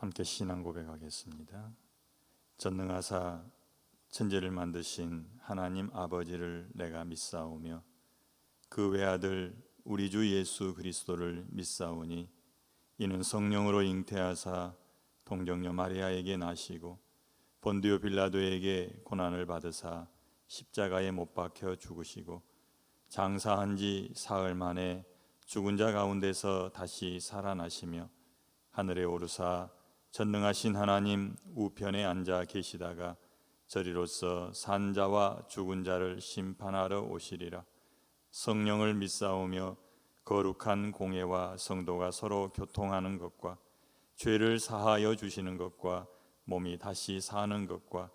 함께 신앙 고백하겠습니다. 전능하사 천지를 만드신 하나님 아버지를 내가 믿사오며 그 외아들 우리 주 예수 그리스도를 믿사오니 이는 성령으로 잉태하사 동정녀 마리아에게 나시고 본디오 빌라도에게 고난을 받으사 십자가에 못 박혀 죽으시고 장사한 지 사흘 만에 죽은 자 가운데서 다시 살아나시며 하늘에 오르사 전능하신 하나님 우편에 앉아 계시다가 저리로서 산 자와 죽은 자를 심판하러 오시리라. 성령을 믿사오며 거룩한 공회와 성도가 서로 교통하는 것과 죄를 사하여 주시는 것과 몸이 다시 사는 것과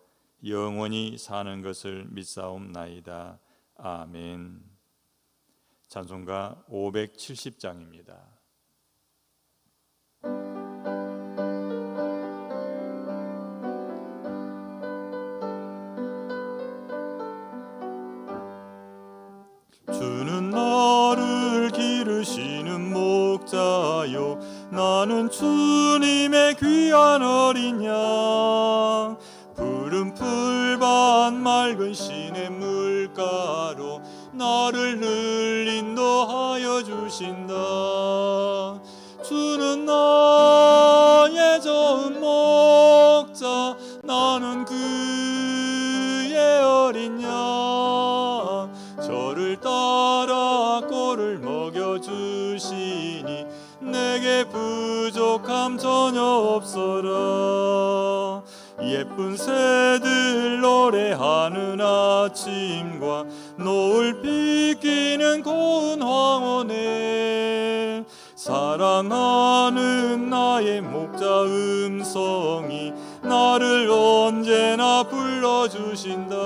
영원히 사는 것을 믿사옵나이다. 아멘. 찬송가 570장입니다. 주는 나를 기르시는 목자요 나는 주님의 귀한 어린 양 푸른 풀밭 맑은 시냇물가로 나를 늘 인도하여 주신다. 주는 나의 좋은 목자 나는 그의 어린 양 저를 따라 꼴을 먹여주시니 내게 부족함 전혀 없어라. 예쁜 새들 노래하는 아침과 노을 비끼는 고운 황혼에 사랑하는 나의 목자 음성이 나를 언제나 불러주신다.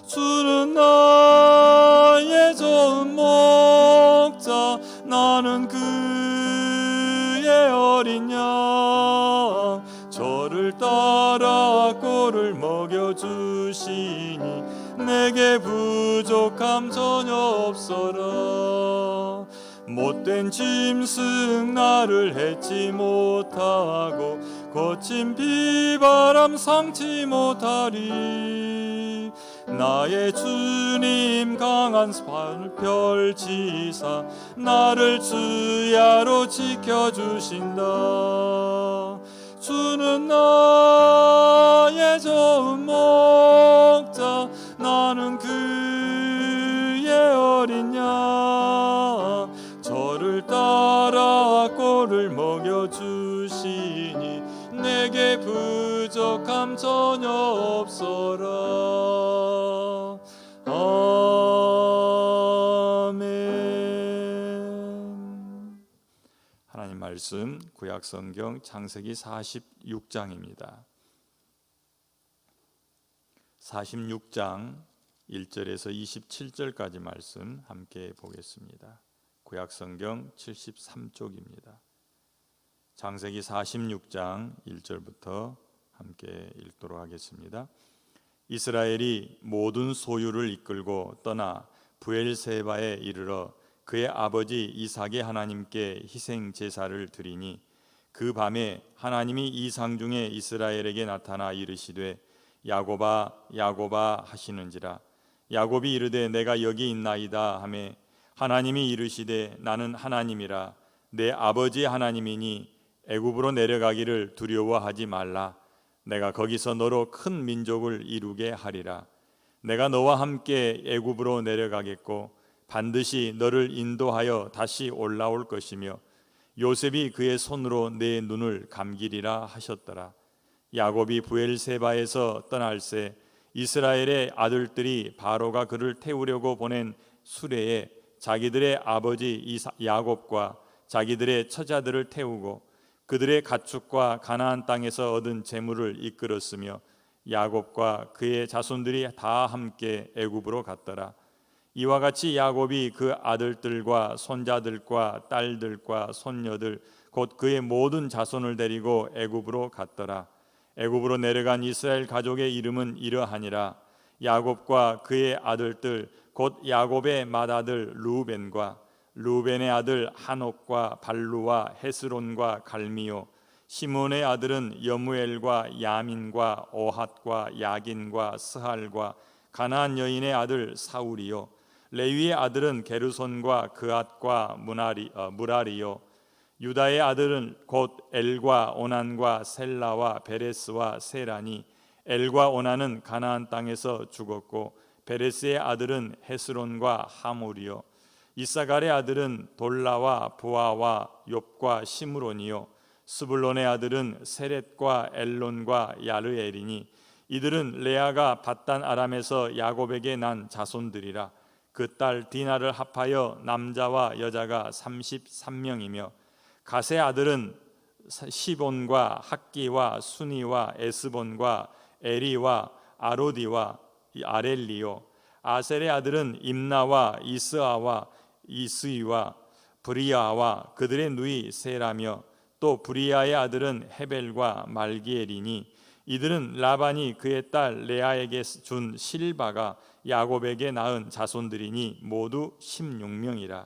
주는 나의 좋은 목자 나는 그의 어린 양 저를 따라 꼴을 먹여주시니 내게 부족함 전혀 없어라. 못된 짐승 나를 해치 못하고 거친 비바람 상치 못하리. 나의 주님 강한 팔을 펼치사 나를 주야로 지켜주신다. 주는 나의 좋은 목자 나는 그의 어린 양 저를 따라 꼴을 먹여주시니 내게 부족함 전혀 없어라. 아멘. 하나님 말씀 구약성경 창세기 46장입니다. 46장 1절에서 27절까지 말씀 함께 보겠습니다. 구약성경 73쪽입니다. 창세기 46장 1절부터 함께 읽도록 하겠습니다. 이스라엘이 모든 소유를 이끌고 떠나 브엘세바에 이르러 그의 아버지 이삭의 하나님께 희생 제사를 드리니 그 밤에 하나님이 이상 중에 이스라엘에게 나타나 이르시되 야곱아 야곱아 하시는지라. 야곱이 이르되 내가 여기 있나이다 하매 하나님이 이르시되 나는 하나님이라 내 아버지 하나님이니 애굽으로 내려가기를 두려워하지 말라. 내가 거기서 너로 큰 민족을 이루게 하리라. 내가 너와 함께 애굽으로 내려가겠고 반드시 너를 인도하여 다시 올라올 것이며 요셉이 그의 손으로 내 눈을 감기리라 하셨더라. 야곱이 브엘세바에서 떠날새 이스라엘의 아들들이 바로가 그를 태우려고 보낸 수레에 자기들의 아버지 야곱과 자기들의 처자들을 태우고 그들의 가축과 가나안 땅에서 얻은 재물을 이끌었으며 야곱과 그의 자손들이 다 함께 애굽으로 갔더라. 이와 같이 야곱이 그 아들들과 손자들과 딸들과 손녀들 곧 그의 모든 자손을 데리고 애굽으로 갔더라. 애굽으로 내려간 이스라엘 가족의 이름은 이러하니라. 야곱과 그의 아들들 곧 야곱의 맏아들 루벤과 루벤의 아들 하녹과 발루와 헤스론과 갈미요 시몬의 아들은 여무엘과 야민과 오핫과 야긴과 스할과 가나안 여인의 아들 사울이요 레위의 아들은 게르손과 그앗과 무라리요 유다의 아들은 곧 엘과 오난과 셀라와 베레스와 세라니 엘과 오난은 가나안 땅에서 죽었고 베레스의 아들은 헤스론과 하몰이요 이사갈의 아들은 돌라와 부아와 욥과 시므론이요 스불론의 아들은 세렛과 엘론과 야르엘이니 이들은 레아가 밧단 아람에서 야곱에게 난 자손들이라. 그 딸 디나를 합하여 남자와 여자가 33명이며 갓의 아들은 시본과 학기와 수니와 에스본과 에리와 아로디와 아렐리요 아셀의 아들은 임나와 이스아와 이스이와 브리아와 그들의 누이 세라며 또 브리아의 아들은 헤벨과 말기엘이니 이들은 라반이 그의 딸 레아에게 준 실바가 야곱에게 낳은 자손들이니 모두 16명이라.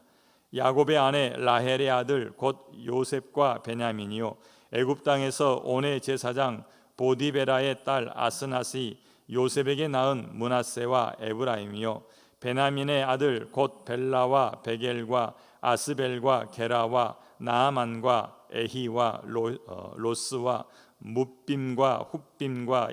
야곱의 아내 라헬의 아들 곧 요셉과 베냐민이요 애굽 땅에서 온의 제사장 보디베라의 딸 아스낫이 요셉에게 낳은 므낫세와 에브라임이요 베냐민의 아들 곧 벨라와 베겔과 아스벨과 게라와 나아만과 에히와 로스와 뭇빔과 훗빔과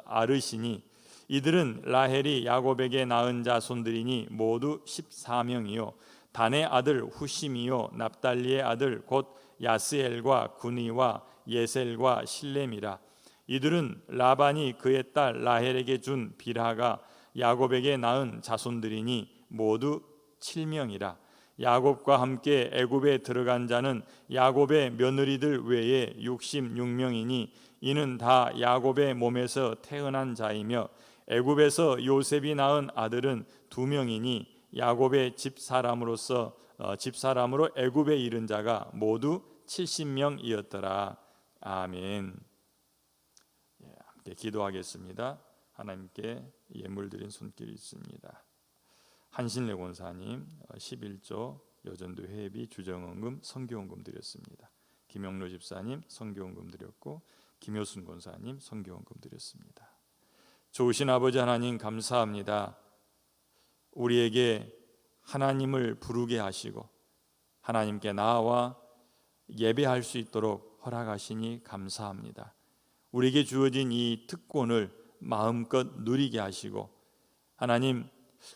아르시니 이들은 라헬이 야곱에게 낳은 자손들이니 모두 14명이요 단의 아들 후심이요 납달리의 아들 곧 야스엘과 구니와 예셀과 실렘이라. 이들은 라반이 그의 딸 라헬에게 준 빌하가 야곱에게 낳은 자손들이니 모두 7명이라. 야곱과 함께 애굽에 들어간 자는 야곱의 며느리들 외에 66명이니 이는 다 야곱의 몸에서 태어난 자이며 애굽에서 요셉이 낳은 아들은 2명이니 야곱의 집사람으로 애굽에 이른 자가 모두 70명이었더라. 아멘. 함께 기도하겠습니다. 하나님께 예물 드린 손길이 있습니다. 한신래 권사님 11조 여전도 회비 주정원금 선교원금 드렸습니다. 김영로 집사님 선교원금 드렸고 김효순 권사님 선교원금 드렸습니다. 좋으신 아버지 하나님 감사합니다. 우리에게 하나님을 부르게 하시고 하나님께 나아와 예배할 수 있도록 허락하시니 감사합니다. 우리에게 주어진 이 특권을 마음껏 누리게 하시고 하나님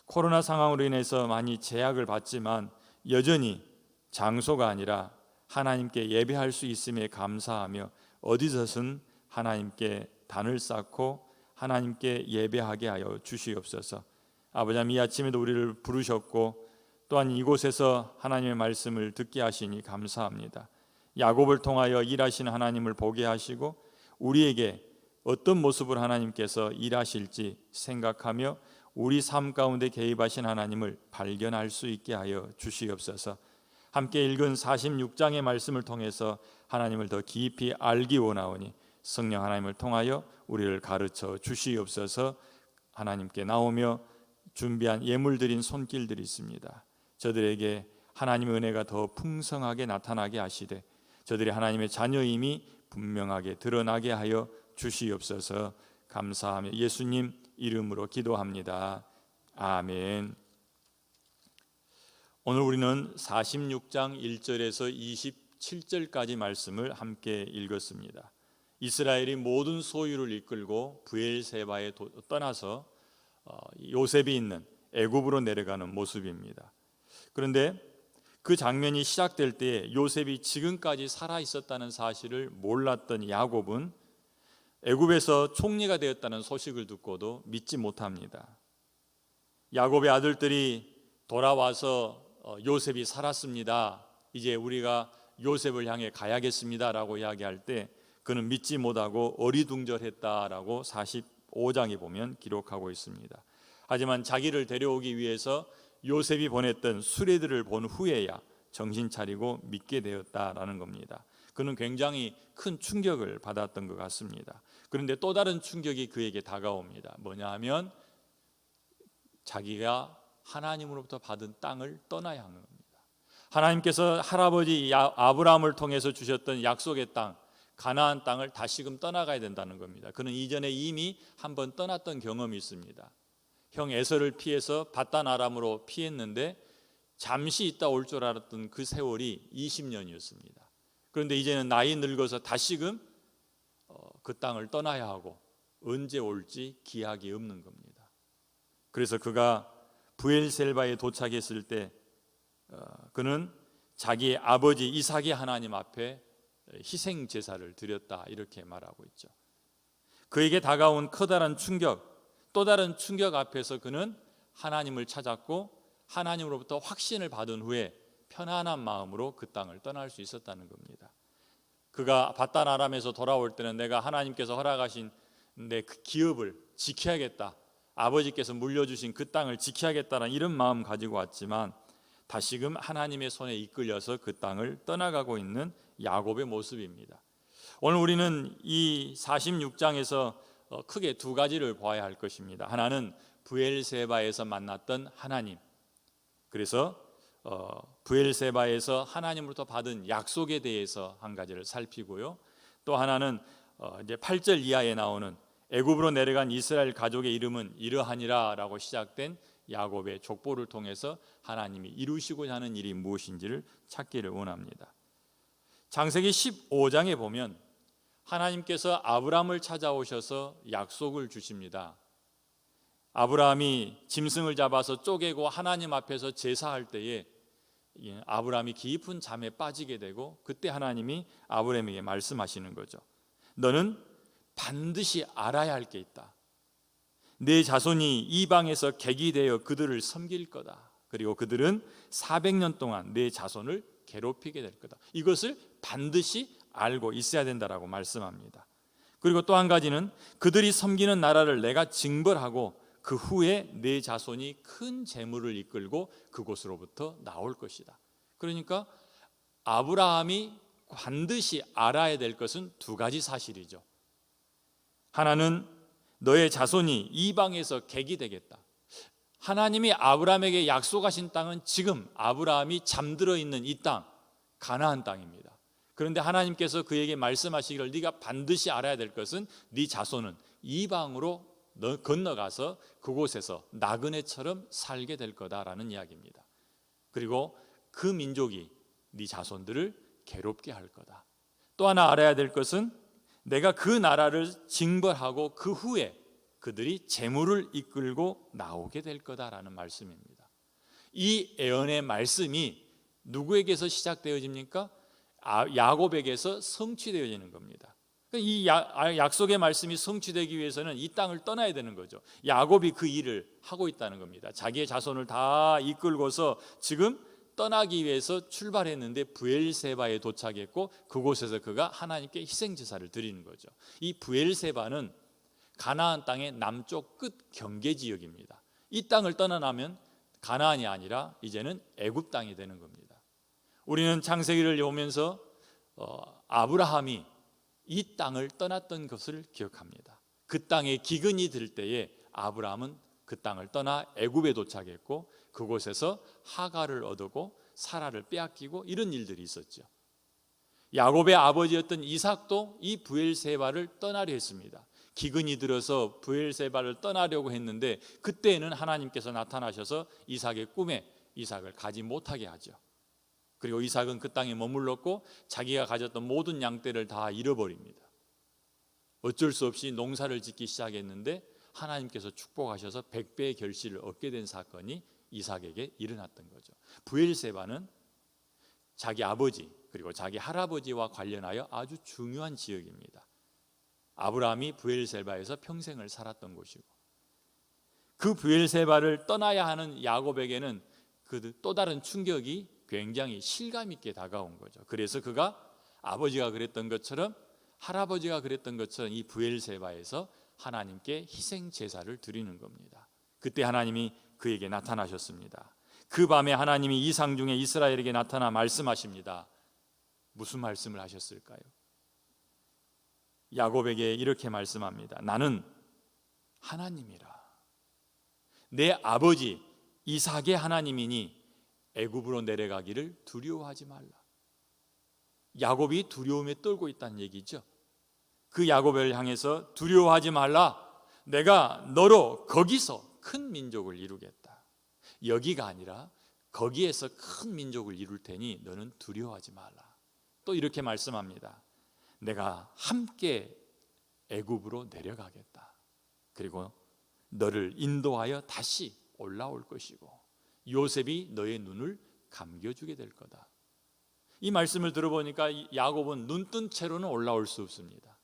코로나 상황으로 인해서 많이 제약을 받지만 여전히 장소가 아니라 하나님께 예배할 수 있음에 감사하며 어디서든 하나님께 단을 쌓고 하나님께 예배하게 하여 주시옵소서. 아버지 하나님 이 아침에도 우리를 부르셨고 또한 이곳에서 하나님의 말씀을 듣게 하시니 감사합니다. 야곱을 통하여 일하시는 하나님을 보게 하시고 우리에게 어떤 모습으로 하나님께서 일하실지 생각하며 우리 삶 가운데 개입하신 하나님을 발견할 수 있게 하여 주시옵소서. 함께 읽은 46장의 말씀을 통해서 하나님을 더 깊이 알기 원하오니 성령 하나님을 통하여 우리를 가르쳐 주시옵소서. 하나님께 나오며 준비한 예물 드린 손길들이 있습니다. 저들에게 하나님의 은혜가 더 풍성하게 나타나게 하시되 저들이 하나님의 자녀임이 분명하게 드러나게 하여 주시옵소서. 감사하며 예수님 이름으로 기도합니다. 아멘. 오늘 우리는 46장 1절에서 27절까지 말씀을 함께 읽었습니다. 이스라엘이 모든 소유를 이끌고 브엘세바에 떠나서 요셉이 있는 애굽으로 내려가는 모습입니다. 그런데 그 장면이 시작될 때 요셉이 지금까지 살아 있었다는 사실을 몰랐던 야곱은 애굽에서 총리가 되었다는 소식을 듣고도 믿지 못합니다. 야곱의 아들들이 돌아와서 요셉이 살았습니다. 이제 우리가 요셉을 향해 가야겠습니다라고 이야기할 때 그는 믿지 못하고 어리둥절했다라고 45장에 보면 기록하고 있습니다. 하지만 자기를 데려오기 위해서 요셉이 보냈던 수레들을 본 후에야 정신 차리고 믿게 되었다라는 겁니다. 그는 굉장히 큰 충격을 받았던 것 같습니다. 그런데 또 다른 충격이 그에게 다가옵니다. 뭐냐 하면 자기가 하나님으로부터 받은 땅을 떠나야 하는 겁니다. 하나님께서 할아버지 아브라함을 통해서 주셨던 약속의 땅, 가나안 땅을 다시금 떠나가야 된다는 겁니다. 그는 이전에 이미 한번 떠났던 경험이 있습니다. 형 에서를 피해서 바단 아람으로 피했는데 잠시 있다 올 줄 알았던 그 세월이 20년이었습니다. 그런데 이제는 나이 늙어서 다시금 그 땅을 떠나야 하고 언제 올지 기약이 없는 겁니다. 그래서 그가 브엘셀바에 도착했을 때 그는 자기 아버지 이삭의 하나님 앞에 희생 제사를 드렸다, 이렇게 말하고 있죠. 그에게 다가온 커다란 충격, 또 다른 충격 앞에서 그는 하나님을 찾았고 하나님으로부터 확신을 받은 후에 편안한 마음으로 그 땅을 떠날 수 있었다는 겁니다. 그가 바단 아람에서 돌아올 때는 내가 하나님께서 허락하신 내 그 기업을 지켜야겠다, 아버지께서 물려주신 그 땅을 지켜야겠다는 이런 마음 가지고 왔지만 다시금 하나님의 손에 이끌려서 그 땅을 떠나가고 있는 야곱의 모습입니다. 오늘 우리는 이 46장에서 크게 두 가지를 보아야 할 것입니다. 하나는 브엘세바에서 만났던 하나님, 그래서 브엘세바에서 하나님으로부터 받은 약속에 대해서 한 가지를 살피고요. 또 하나는 이제 8절 이하에 나오는 애굽으로 내려간 이스라엘 가족의 이름은 이러하니라라고 시작된 야곱의 족보를 통해서 하나님이 이루시고자 하는 일이 무엇인지를 찾기를 원합니다. 창세기 15장에 보면 하나님께서 아브라함을 찾아오셔서 약속을 주십니다. 아브라함이 짐승을 잡아서 쪼개고 하나님 앞에서 제사할 때에 아브라함이 깊은 잠에 빠지게 되고 그때 하나님이 아브라함에게 말씀하시는 거죠. 너는 반드시 알아야 할 게 있다. 내 자손이 이방에서 객이 되어 그들을 섬길 거다. 그리고 그들은 400년 동안 내 자손을 괴롭히게 될 거다. 이것을 반드시 알고 있어야 된다라고 말씀합니다. 그리고 또 한 가지는 그들이 섬기는 나라를 내가 징벌하고 그 후에 내 자손이 큰 재물을 이끌고 그곳으로부터 나올 것이다. 그러니까 아브라함이 반드시 알아야 될 것은 두 가지 사실이죠. 하나는 너의 자손이 이방에서 객이 되겠다. 하나님이 아브라함에게 약속하신 땅은 지금 아브라함이 잠들어 있는 이 땅, 가나안 땅입니다. 그런데 하나님께서 그에게 말씀하시기를 네가 반드시 알아야 될 것은 네 자손은 이방으로 건너가서 그곳에서 나그네처럼 살게 될 거다라는 이야기입니다. 그리고 그 민족이 네 자손들을 괴롭게 할 거다. 또 하나 알아야 될 것은 내가 그 나라를 징벌하고 그 후에 그들이 재물을 이끌고 나오게 될 거다라는 말씀입니다. 이 예언의 말씀이 누구에게서 시작되어집니까? 야곱에게서 성취되어지는 겁니다. 이 약속의 말씀이 성취되기 위해서는 이 땅을 떠나야 되는 거죠. 야곱이 그 일을 하고 있다는 겁니다. 자기의 자손을 다 이끌고서 지금 떠나기 위해서 출발했는데 브엘세바에 도착했고 그곳에서 그가 하나님께 희생제사를 드리는 거죠. 이 브엘세바는 가나안 땅의 남쪽 끝 경계 지역입니다. 이 땅을 떠나면 가나안이 아니라 이제는 애굽 땅이 되는 겁니다. 우리는 창세기를 보면서 아브라함이 이 땅을 떠났던 것을 기억합니다. 그 땅에 기근이 들 때에 아브라함은 그 땅을 떠나 애굽에 도착했고 그곳에서 하갈을 얻고 사라를 빼앗기고 이런 일들이 있었죠. 야곱의 아버지였던 이삭도 이 브엘세바를 떠나려 했습니다. 기근이 들어서 브엘세바를 떠나려고 했는데 그때에는 하나님께서 나타나셔서 이삭의 꿈에 이삭을 가지 못하게 하죠. 그리고 이삭은 그 땅에 머물렀고 자기가 가졌던 모든 양떼를 다 잃어버립니다. 어쩔 수 없이 농사를 짓기 시작했는데 하나님께서 축복하셔서 100배의 결실을 얻게 된 사건이 이삭에게 일어났던 거죠. 브엘세바는 자기 아버지 그리고 자기 할아버지와 관련하여 아주 중요한 지역입니다. 아브라함이 브엘세바에서 평생을 살았던 곳이고 그 브엘세바를 떠나야 하는 야곱에게는 그 또 다른 충격이 굉장히 실감 있게 다가온 거죠. 그래서 그가 아버지가 그랬던 것처럼 할아버지가 그랬던 것처럼 이 브엘세바에서 하나님께 희생 제사를 드리는 겁니다. 그때 하나님이 그에게 나타나셨습니다. 그 밤에 하나님이 이상 중에 이스라엘에게 나타나 말씀하십니다. 무슨 말씀을 하셨을까요? 야곱에게 이렇게 말씀합니다. 나는 하나님이라. 내 아버지 이삭의 하나님이니 애굽으로 내려가기를 두려워하지 말라. 야곱이 두려움에 떨고 있다는 얘기죠. 그 야곱을 향해서 두려워하지 말라. 내가 너로 거기서 큰 민족을 이루겠다. 여기가 아니라 거기에서 큰 민족을 이룰 테니 너는 두려워하지 말라. 또 이렇게 말씀합니다. 내가 함께 애굽으로 내려가겠다. 그리고 너를 인도하여 다시 올라올 것이고 요셉이 너의 눈을 감겨주게 될 거다. 이 말씀을 들어보니까 야곱은 눈 뜬 채로는 올라올 수 없습니다.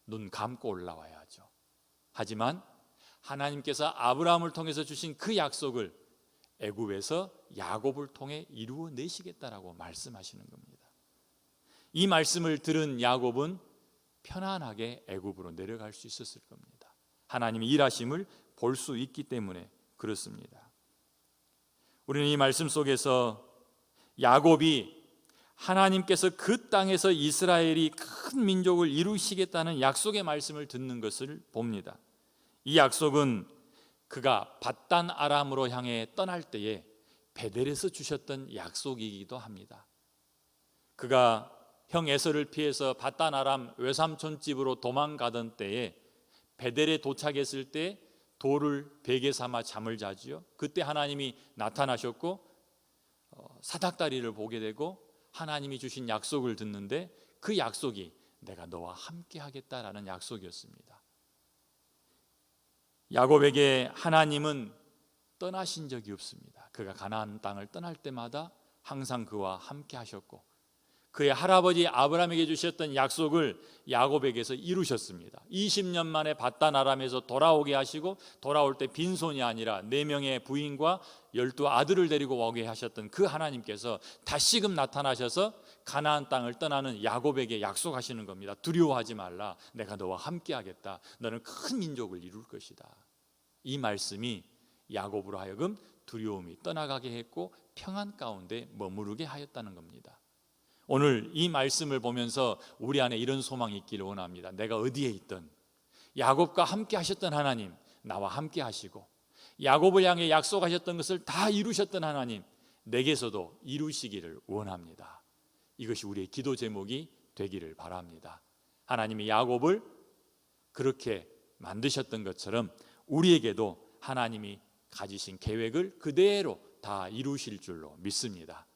눈 감고 올라와야 하죠. 하지만 하나님께서 아브라함을 통해서 주신 그 약속을 애굽에서 야곱을 통해 이루어내시겠다라고 말씀하시는 겁니다. 이 말씀을 들은 야곱은 편안하게 애굽으로 내려갈 수 있었을 겁니다. 하나님의 일하심을 볼 수 있기 때문에 그렇습니다. 우리는 이 말씀 속에서 야곱이 하나님께서 그 땅에서 이스라엘이 큰 민족을 이루시겠다는 약속의 말씀을 듣는 것을 봅니다. 이 약속은 그가 밧단 아람으로 향해 떠날 때에 베델에서 주셨던 약속이기도 합니다. 그가 형 에서를 피해서 밧단 아람 외삼촌 집으로 도망가던 때에 베델에 도착했을 때 돌을 베개 삼아 잠을 자지요. 그때 하나님이 나타나셨고 사닥다리를 보게 되고 하나님이 주신 약속을 듣는데 그 약속이 내가 너와 함께 하겠다라는 약속이었습니다. 야곱에게 하나님은 떠나신 적이 없습니다. 그가 가나안 땅을 떠날 때마다 항상 그와 함께 하셨고 그의 할아버지 아브라함에게 주셨던 약속을 야곱에게서 이루셨습니다. 20년 만에 밧단 아람에서 돌아오게 하시고 돌아올 때 빈손이 아니라 4명의 부인과 12아들을 데리고 오게 하셨던 그 하나님께서 다시금 나타나셔서 가나안 땅을 떠나는 야곱에게 약속하시는 겁니다. 두려워하지 말라. 내가 너와 함께 하겠다. 너는 큰 민족을 이룰 것이다. 이 말씀이 야곱으로 하여금 두려움이 떠나가게 했고 평안 가운데 머무르게 하였다는 겁니다. 오늘 이 말씀을 보면서 우리 안에 이런 소망이 있기를 원합니다. 내가 어디에 있든 야곱과 함께 하셨던 하나님 나와 함께 하시고 야곱을 향해 약속하셨던 것을 다 이루셨던 하나님 내게서도 이루시기를 원합니다. 이것이 우리의 기도 제목이 되기를 바랍니다. 하나님이 야곱을 그렇게 만드셨던 것처럼 우리에게도 하나님이 가지신 계획을 그대로 다 이루실 줄로 믿습니다.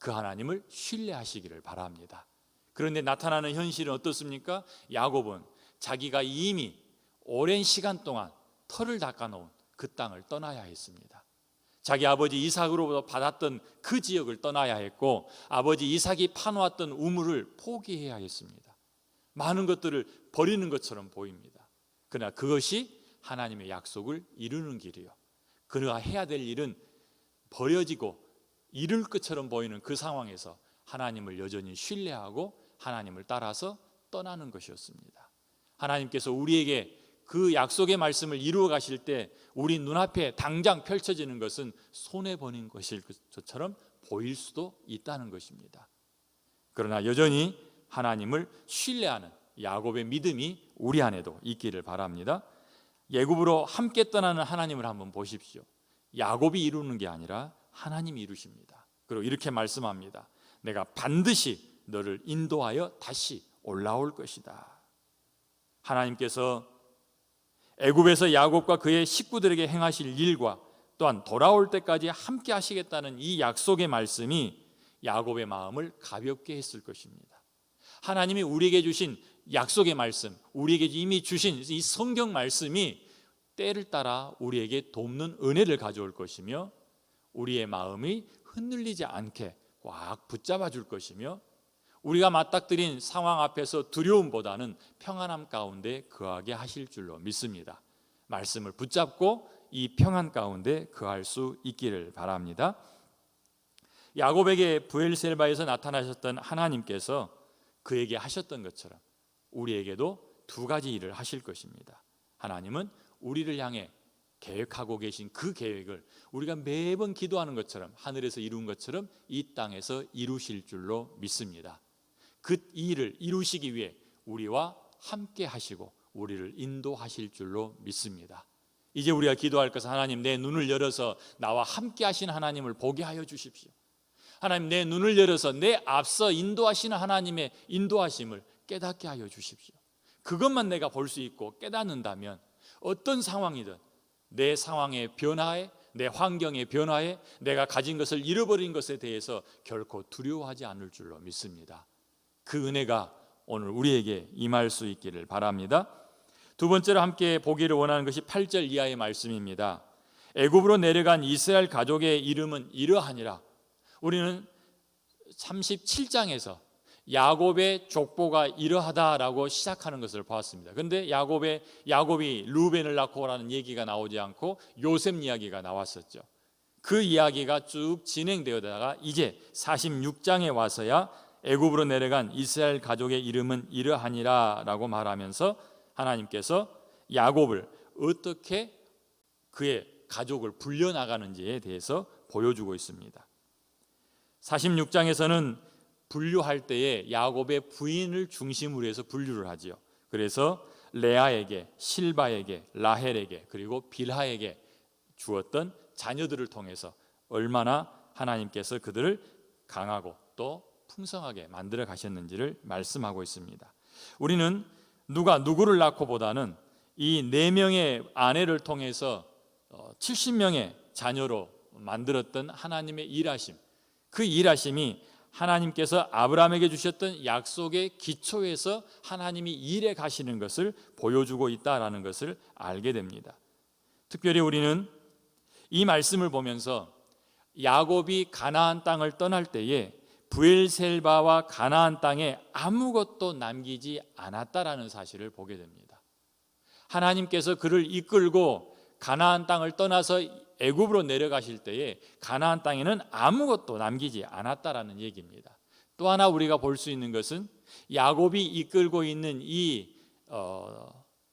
그 하나님을 신뢰하시기를 바랍니다. 그런데 나타나는 현실은 어떻습니까? 야곱은 자기가 이미 오랜 시간 동안 털을 닦아놓은 그 땅을 떠나야 했습니다. 자기 아버지 이삭으로부터 받았던 그 지역을 떠나야 했고 아버지 이삭이 파놓았던 우물을 포기해야 했습니다. 많은 것들을 버리는 것처럼 보입니다. 그러나 그것이 하나님의 약속을 이루는 길이요. 그가 해야 될 일은 버려지고 이룰 것처럼 보이는 그 상황에서 하나님을 여전히 신뢰하고 하나님을 따라서 떠나는 것이었습니다. 하나님께서 우리에게 그 약속의 말씀을 이루어 가실 때 우리 눈앞에 당장 펼쳐지는 것은 손해보는 것일 것처럼 보일 수도 있다는 것입니다. 그러나 여전히 하나님을 신뢰하는 야곱의 믿음이 우리 안에도 있기를 바랍니다. 애굽으로 함께 떠나는 하나님을 한번 보십시오. 야곱이 이루는 게 아니라 하나님이 이루십니다. 그리고 이렇게 말씀합니다. 내가 반드시 너를 인도하여 다시 올라올 것이다. 하나님께서 애굽에서 야곱과 그의 식구들에게 행하실 일과 또한 돌아올 때까지 함께 하시겠다는 이 약속의 말씀이 야곱의 마음을 가볍게 했을 것입니다. 하나님이 우리에게 주신 약속의 말씀, 우리에게 이미 주신 이 성경 말씀이 때를 따라 우리에게 돕는 은혜를 가져올 것이며 우리의 마음이 흔들리지 않게 꽉 붙잡아 줄 것이며 우리가 맞닥뜨린 상황 앞에서 두려움보다는 평안함 가운데 거하게 하실 줄로 믿습니다. 말씀을 붙잡고 이 평안 가운데 거할 수 있기를 바랍니다. 야곱에게 브엘셀바에서 나타나셨던 하나님께서 그에게 하셨던 것처럼 우리에게도 두 가지 일을 하실 것입니다. 하나님은 우리를 향해 계획하고 계신 그 계획을 우리가 매번 기도하는 것처럼 하늘에서 이룬 것처럼 이 땅에서 이루실 줄로 믿습니다. 그 일을 이루시기 위해 우리와 함께 하시고 우리를 인도하실 줄로 믿습니다. 이제 우리가 기도할 것은 하나님 내 눈을 열어서 나와 함께 하신 하나님을 보게 하여 주십시오. 하나님, 내 눈을 열어서 내 앞서 인도하시는 하나님의 인도하심을 깨닫게 하여 주십시오. 그것만 내가 볼 수 있고 깨닫는다면 어떤 상황이든 내 상황의 변화에, 내 환경의 변화에, 내가 가진 것을 잃어버린 것에 대해서 결코 두려워하지 않을 줄로 믿습니다. 그 은혜가 오늘 우리에게 임할 수 있기를 바랍니다. 두 번째로 함께 보기를 원하는 것이 8절 이하의 말씀입니다. 애굽으로 내려간 이스라엘 가족의 이름은 이러하니라. 우리는 37장에서 야곱의 족보가 이러하다라고 시작하는 것을 보았습니다. 그런데 야곱이 루벤을 낳고라는 얘기가 나오지 않고 요셉 이야기가 나왔었죠. 그 이야기가 쭉 진행되다가 이제 46장에 와서야 애굽으로 내려간 이스라엘 가족의 이름은 이러하니라라고 말하면서 하나님께서 야곱을 어떻게 그의 가족을 불려나가는지에 대해서 보여주고 있습니다. 46장에서는 분류할 때에 야곱의 부인을 중심으로 해서 분류를 하지요. 그래서 레아에게, 실바에게, 라헬에게, 그리고 빌하에게 주었던 자녀들을 통해서 얼마나 하나님께서 그들을 강하고 또 풍성하게 만들어 가셨는지를 말씀하고 있습니다. 우리는 누가 누구를 낳고 보다는 이 4명의 아내를 통해서 70명의 자녀로 만들었던 하나님의 일하심, 그 일하심이 하나님께서 아브라함에게 주셨던 약속의 기초에서 하나님이 일해 가시는 것을 보여주고 있다라는 것을 알게 됩니다. 특별히 우리는 이 말씀을 보면서 야곱이 가나안 땅을 떠날 때에 브엘셀바와 가나안 땅에 아무것도 남기지 않았다라는 사실을 보게 됩니다. 하나님께서 그를 이끌고 가나안 땅을 떠나서 애굽으로 내려가실 때에 가나안 땅에는 아무것도 남기지 않았다라는 얘기입니다. 또 하나 우리가 볼 수 있는 것은 야곱이 이끌고 있는 이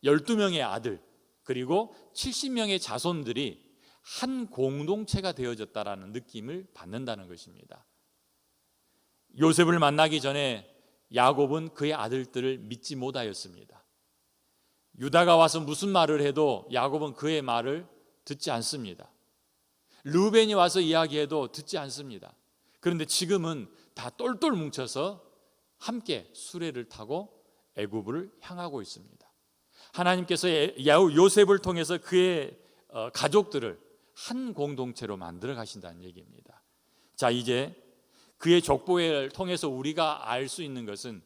12명의 아들 그리고 70명의 자손들이 한 공동체가 되어졌다라는 느낌을 받는다는 것입니다. 요셉을 만나기 전에 야곱은 그의 아들들을 믿지 못하였습니다. 유다가 와서 무슨 말을 해도 야곱은 그의 말을 듣지 않습니다. 르우벤이 와서 이야기해도 듣지 않습니다. 그런데 지금은 다 똘똘 뭉쳐서 함께 수레를 타고 애굽을 향하고 있습니다. 하나님께서 요셉을 통해서 그의 가족들을 한 공동체로 만들어 가신다는 얘기입니다. 자, 이제 그의 족보를 통해서 우리가 알 수 있는 것은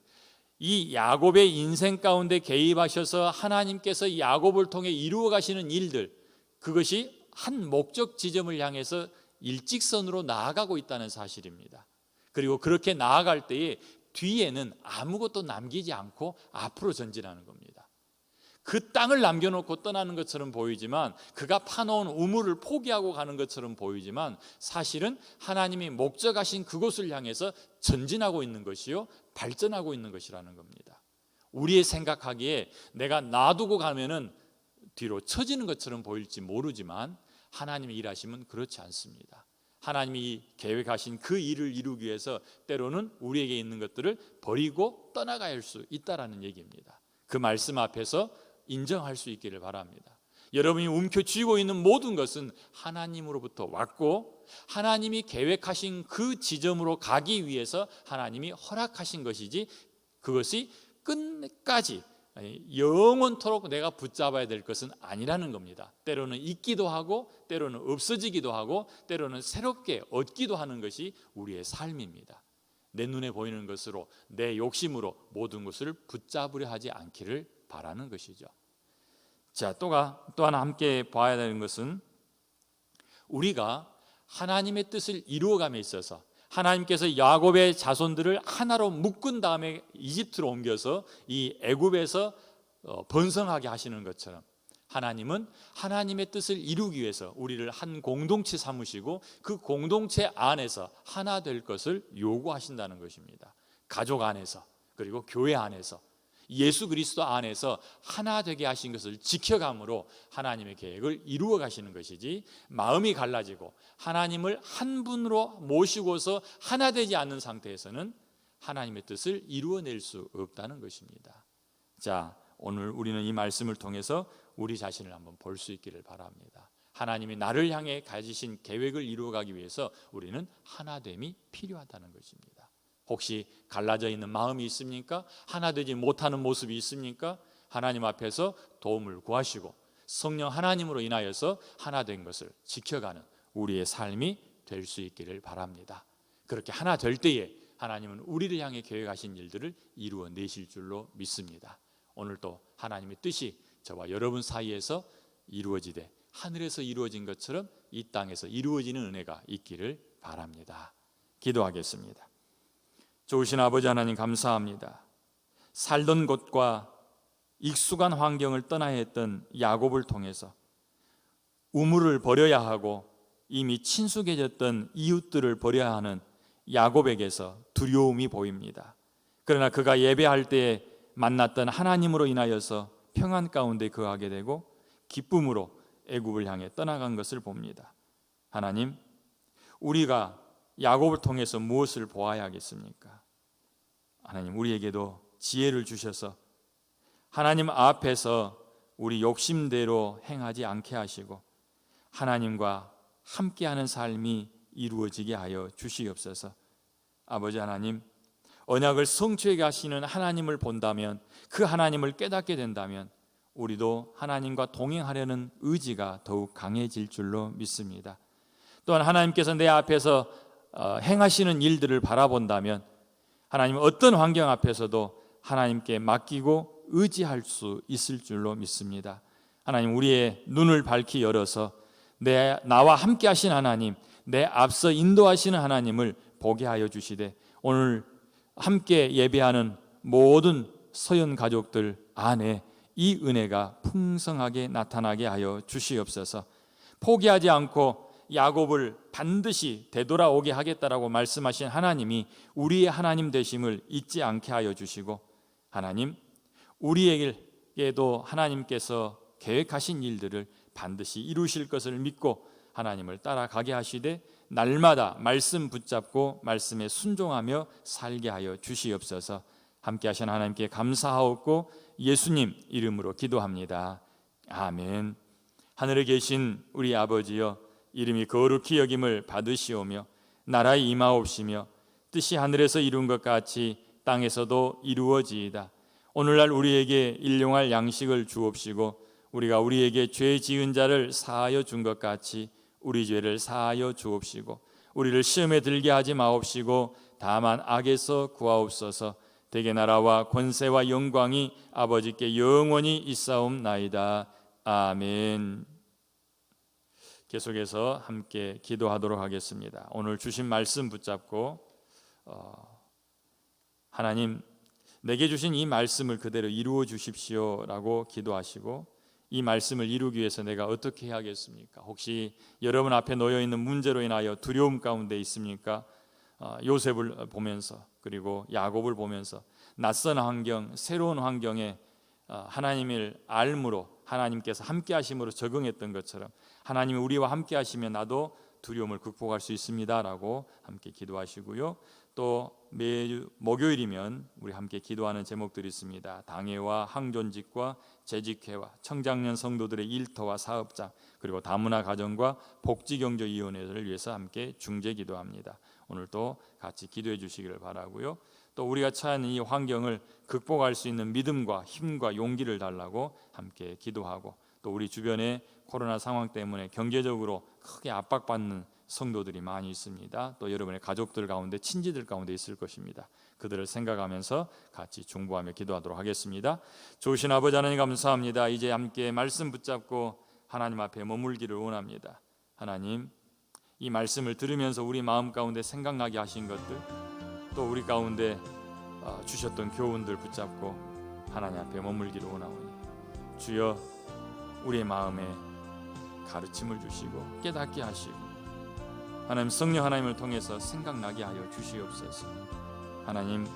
이 야곱의 인생 가운데 개입하셔서 하나님께서 야곱을 통해 이루어 가시는 일들, 그것이 한 목적 지점을 향해서 일직선으로 나아가고 있다는 사실입니다. 그리고 그렇게 나아갈 때에 뒤에는 아무것도 남기지 않고 앞으로 전진하는 겁니다. 그 땅을 남겨놓고 떠나는 것처럼 보이지만, 그가 파놓은 우물을 포기하고 가는 것처럼 보이지만, 사실은 하나님이 목적하신 그곳을 향해서 전진하고 있는 것이요, 발전하고 있는 것이라는 겁니다. 우리의 생각하기에 내가 놔두고 가면은 뒤로 처지는 것처럼 보일지 모르지만 하나님의 일하심은 그렇지 않습니다. 하나님이 계획하신 그 일을 이루기 위해서 때로는 우리에게 있는 것들을 버리고 떠나갈 수 있다라는 얘기입니다. 그 말씀 앞에서 인정할 수 있기를 바랍니다. 여러분이 움켜쥐고 있는 모든 것은 하나님으로부터 왔고, 하나님이 계획하신 그 지점으로 가기 위해서 하나님이 허락하신 것이지, 그것이 끝까지 영원토록 내가 붙잡아야 될 것은 아니라는 겁니다. 때로는 있기도 하고, 때로는 없어지기도 하고, 때로는 새롭게 얻기도 하는 것이 우리의 삶입니다. 내 눈에 보이는 것으로, 내 욕심으로 모든 것을 붙잡으려 하지 않기를 바라는 것이죠. 자, 또 하나 함께 봐야 되는 것은, 우리가 하나님의 뜻을 이루어감에 있어서 하나님께서 야곱의 자손들을 하나로 묶은 다음에 이집트로 옮겨서 이 애굽에서 번성하게 하시는 것처럼, 하나님은 하나님의 뜻을 이루기 위해서 우리를 한 공동체 삼으시고 그 공동체 안에서 하나 될 것을 요구하신다는 것입니다. 가족 안에서, 그리고 교회 안에서, 예수 그리스도 안에서 하나 되게 하신 것을 지켜감으로 하나님의 계획을 이루어 가시는 것이지, 마음이 갈라지고 하나님을 한 분으로 모시고서 하나 되지 않는 상태에서는 하나님의 뜻을 이루어낼 수 없다는 것입니다. 자, 오늘 우리는 이 말씀을 통해서 우리 자신을 한번 볼 수 있기를 바랍니다. 하나님이 나를 향해 가지신 계획을 이루어가기 위해서 우리는 하나됨이 필요하다는 것입니다. 혹시 갈라져 있는 마음이 있습니까? 하나되지 못하는 모습이 있습니까? 하나님 앞에서 도움을 구하시고 성령 하나님으로 인하여서 하나된 것을 지켜가는 우리의 삶이 될 수 있기를 바랍니다. 그렇게 하나 될 때에 하나님은 우리를 향해 계획하신 일들을 이루어내실 줄로 믿습니다. 오늘도 하나님의 뜻이 저와 여러분 사이에서 이루어지되 하늘에서 이루어진 것처럼 이 땅에서 이루어지는 은혜가 있기를 바랍니다. 기도하겠습니다. 좋으신 아버지 하나님, 감사합니다. 살던 곳과 익숙한 환경을 떠나야 했던 야곱을 통해서 우물을 버려야 하고 이미 친숙해졌던 이웃들을 버려야 하는 야곱에게서 두려움이 보입니다. 그러나 그가 예배할 때 만났던 하나님으로 인하여서 평안 가운데 거하게 되고 기쁨으로 애굽을 향해 떠나간 것을 봅니다. 하나님, 우리가 야곱을 통해서 무엇을 보아야 하겠습니까? 하나님, 우리에게도 지혜를 주셔서 하나님 앞에서 우리 욕심대로 행하지 않게 하시고 하나님과 함께하는 삶이 이루어지게 하여 주시옵소서. 아버지 하나님, 언약을 성취하게 하시는 하나님을 본다면, 그 하나님을 깨닫게 된다면 우리도 하나님과 동행하려는 의지가 더욱 강해질 줄로 믿습니다. 또한 하나님께서 내 앞에서 행하시는 일들을 바라본다면 하나님 어떤 환경 앞에서도 하나님께 맡기고 의지할 수 있을 줄로 믿습니다. 하나님, 우리의 눈을 밝히 열어서 나와 함께 하신 하나님, 내 앞서 인도하시는 하나님을 보게 하여 주시되 오늘 함께 예배하는 모든 서연 가족들 안에 이 은혜가 풍성하게 나타나게 하여 주시옵소서. 포기하지 않고 야곱을 반드시 되돌아오게 하겠다라고 말씀하신 하나님이 우리의 하나님 되심을 잊지 않게 하여 주시고, 하나님, 우리에게도 하나님께서 계획하신 일들을 반드시 이루실 것을 믿고 하나님을 따라가게 하시되 날마다 말씀 붙잡고 말씀에 순종하며 살게 하여 주시옵소서. 함께 하신 하나님께 감사하옵고 예수님 이름으로 기도합니다. 아멘. 하늘에 계신 우리 아버지여, 이름이 거룩히 여김을 받으시오며 나라의 임하옵시며 뜻이 하늘에서 이룬 것 같이 땅에서도 이루어지이다. 오늘날 우리에게 일용할 양식을 주옵시고 우리가 우리에게 죄 지은 자를 사하여 준 것 같이 우리 죄를 사하여 주옵시고 우리를 시험에 들게 하지 마옵시고 다만 악에서 구하옵소서. 대개 나라와 권세와 영광이 아버지께 영원히 있사옵나이다. 아멘. 계속해서 함께 기도하도록 하겠습니다. 오늘 주신 말씀 붙잡고 하나님, 내게 주신 이 말씀을 그대로 이루어 주십시오라고 기도하시고, 이 말씀을 이루기 위해서 내가 어떻게 해야겠습니까? 혹시 여러분 앞에 놓여 있는 문제로 인하여 두려움 가운데 있습니까? 요셉을 보면서 그리고 야곱을 보면서 낯선 환경, 새로운 환경에 하나님을 알므로 하나님께서 함께 하심으로 적응했던 것처럼 하나님이 우리와 함께 하시면 나도 두려움을 극복할 수 있습니다라고 함께 기도하시고요. 또 매주 목요일이면 우리 함께 기도하는 제목들이 있습니다. 당회와 항존직과 재직회와 청장년 성도들의 일터와 사업장, 그리고 다문화 가정과 복지경제위원회를 위해서 함께 중재 기도합니다. 오늘도 같이 기도해 주시기를 바라고요. 또 우리가 처한 이 환경을 극복할 수 있는 믿음과 힘과 용기를 달라고 함께 기도하고, 또 우리 주변에 코로나 상황 때문에 경제적으로 크게 압박받는 성도들이 많이 있습니다. 또 여러분의 가족들 가운데, 친지들 가운데 있을 것입니다. 그들을 생각하면서 같이 중보하며 기도하도록 하겠습니다. 좋으신 아버지 하나님, 감사합니다. 이제 함께 말씀 붙잡고 하나님 앞에 머물기를 원합니다. 하나님, 이 말씀을 들으면서 우리 마음 가운데 생각나게 하신 것들, 또 우리 가운데 주셨던 교훈들 붙잡고 하나님 앞에 머물기를 원하오니 주여, 우리의 마음에 가르침을 주시고 깨닫게 하시고 하나님, 성령 하나님을 통해서 생각나게 하여 주시옵소서. 하나님,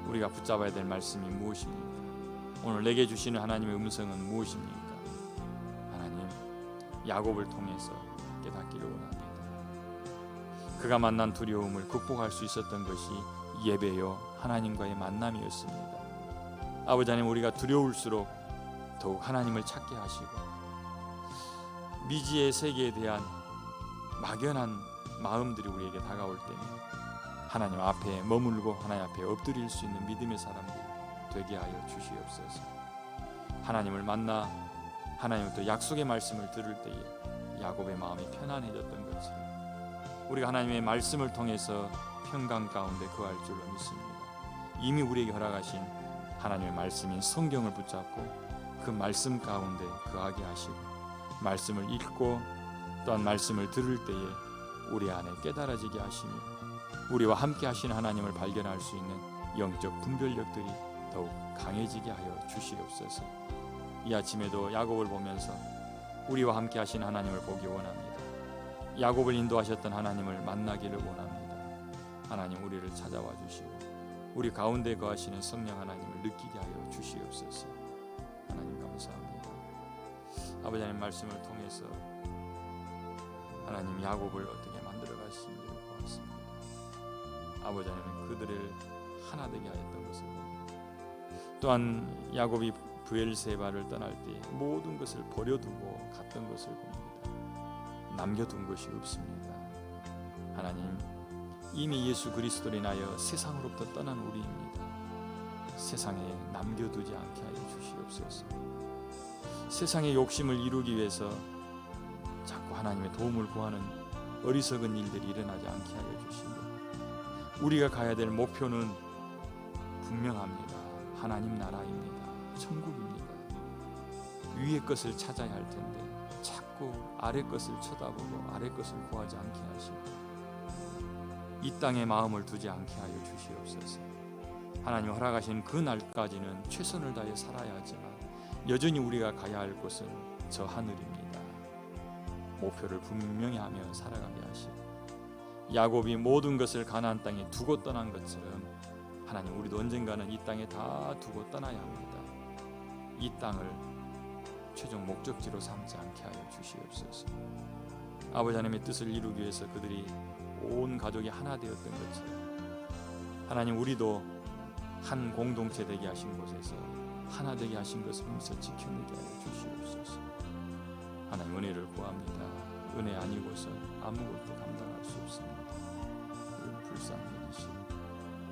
우리가 붙잡아야 될 말씀이 무엇입니까? 오늘 내게 주시는 하나님의 음성은 무엇입니까? 하나님, 야곱을 통해서 깨닫기를 원합니다. 그가 만난 두려움을 극복할 수 있었던 것이 예배요 하나님과의 만남이었습니다. 아버지 하나님, 우리가 두려울수록 더욱 하나님을 찾게 하시고 미지의 세계에 대한 막연한 마음들이 우리에게 다가올 때면 하나님 앞에 머물고 하나님 앞에 엎드릴 수 있는 믿음의 사람들이 되게 하여 주시옵소서. 하나님을 만나 하나님부터 약속의 말씀을 들을 때에 야곱의 마음이 편안해졌던 것처럼 우리가 하나님의 말씀을 통해서 평강 가운데 거할 줄로 믿습니다. 이미 우리에게 허락하신 하나님의 말씀인 성경을 붙잡고 그 말씀 가운데 거하게 하시고 말씀을 읽고 또한 말씀을 들을 때에 우리 안에 깨달아지게 하시며 우리와 함께 하신 하나님을 발견할 수 있는 영적 분별력들이 더욱 강해지게 하여 주시옵소서. 이 아침에도 야곱을 보면서 우리와 함께 하신 하나님을 보기 원합니다. 야곱을 인도하셨던 하나님을 만나기를 원합니다. 하나님 우리를 찾아와 주시고 우리 가운데 거하시는 성령 하나님을 느끼게 하여 주시옵소서. 하나님 감사합니다. 아버지 하나님 말씀을 통해서 하나님 야곱을 어떻게 만들어 가시는지를 보았습니다. 아버지 하나님 그들을 하나 되게 하였던 것을 봅니다. 또한 야곱이 브엘세바를 떠날 때 모든 것을 버려두고 갔던 것을 봅니다. 남겨둔 것이 없습니다. 하나님 이미 예수 그리스도로 인하여 세상으로부터 떠난 우리입니다. 세상에 남겨두지 않게 하여 주시옵소서. 세상의 욕심을 이루기 위해서 자꾸 하나님의 도움을 구하는 어리석은 일들이 일어나지 않게 하여 주시고 우리가 가야 될 목표는 분명합니다. 하나님 나라입니다. 천국입니다. 위의 것을 찾아야 할 텐데 자꾸 아래 것을 쳐다보고 아래 것을 구하지 않게 하시고 이 땅에 마음을 두지 않게 하여 주시옵소서. 하나님 허락하신 그 날까지는 최선을 다해 살아야 하지만 여전히 우리가 가야 할 곳은 저 하늘입니다. 목표를 분명히 하며 살아가게 하시고 야곱이 모든 것을 가나안 땅에 두고 떠난 것처럼 하나님 우리도 언젠가는 이 땅에 다 두고 떠나야 합니다. 이 땅을 최종 목적지로 삼지 않게 하여 주시옵소서. 아버지 하나님의 뜻을 이루기 위해서 그들이 온 가족이 하나 되었던 것처럼 하나님 우리도 한 공동체 되게 하신 곳에서 하나 되게 하신 것을 믿어 지켜내게 하여 주시옵소서. 하나님 은혜를 구합니다. 은혜 아니고서 아무것도 감당할 수 없습니다. 우리를 불쌍히 여기시고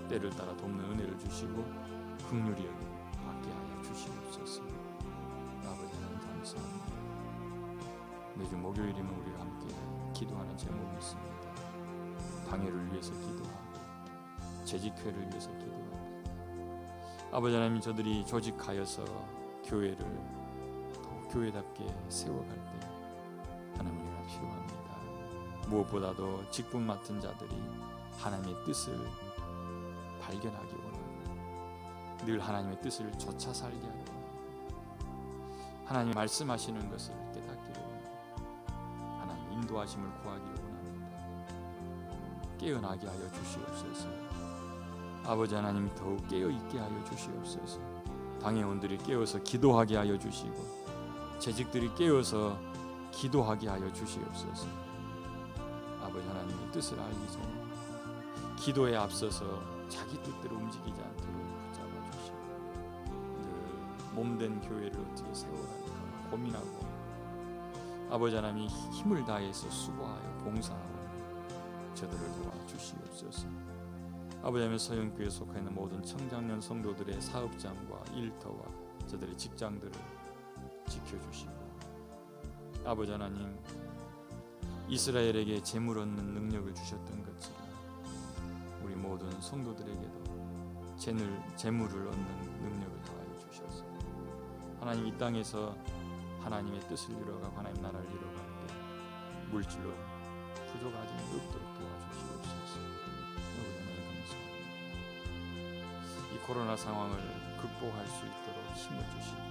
때를 따라 돕는 은혜를 주시고 긍휼히 받게 하여 주시옵소서. 아버지 하나님 감사합니다. 매주 목요일이면 우리가 함께 기도하는 제목이 있습니다. 방해를 위해서 기도하고 재직회를 위해서 기도하고 아버지 하나님 저들이 조직하여서 교회를 더 교회답게 세워갈 때 하나님 우리가 필요합니다. 무엇보다도 직분 맡은 자들이 하나님의 뜻을 발견하기 원합니다. 늘 하나님의 뜻을 좇아 살게 하려 합니다. 하나님 말씀하시는 것을 깨닫기를 원합니다. 하나님 인도하심을 구하기를 원합니다. 깨어나게 하여 주시옵소서. 아버지 하나님 더욱 깨어있게 하여 주시옵소서. 당회원들이 깨어서 기도하게 하여 주시고 재직들이 깨어서 기도하게 하여 주시옵소서. 아버지 하나님의 뜻을 알기 전에 기도에 앞서서 자기 뜻대로 움직이지 않도록 붙잡아 주시고 늘 몸된 교회를 어떻게 세워갈까 고민하고 아버지 하나님이 힘을 다해서 수고하여 봉사하고 저들을 도와주시옵소서. 아버지 하나님 서영교회에 속해 있는 모든 청장년 성도들의 사업장과 일터와 저들의 직장들을 지켜주시고 아버지 하나님 이스라엘에게 재물 얻는 능력을 주셨던 것처럼 우리 모든 성도들에게도 재물을 얻는 능력을 더하여 주셔서 하나님 이 땅에서 하나님의 뜻을 이루어가고 하나님 나라를 이루어갈 때 물질로 부족하지 없도록 도와주시옵소서. 이 코로나 상황을 극복할 수 있도록 힘을 주시고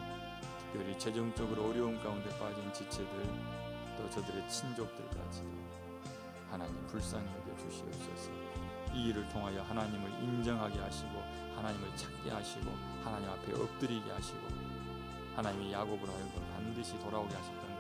특별히 재정적으로 어려움 가운데 빠진 지체들 또 저들의 친족들까지도 하나님 불쌍히 여겨 주시옵소서. 이 일을 통하여 하나님을 인정하게 하시고 하나님을 찾게 하시고 하나님 앞에 엎드리게 하시고 하나님이 야곱으로 하여금 반드시 돌아오게 하셨던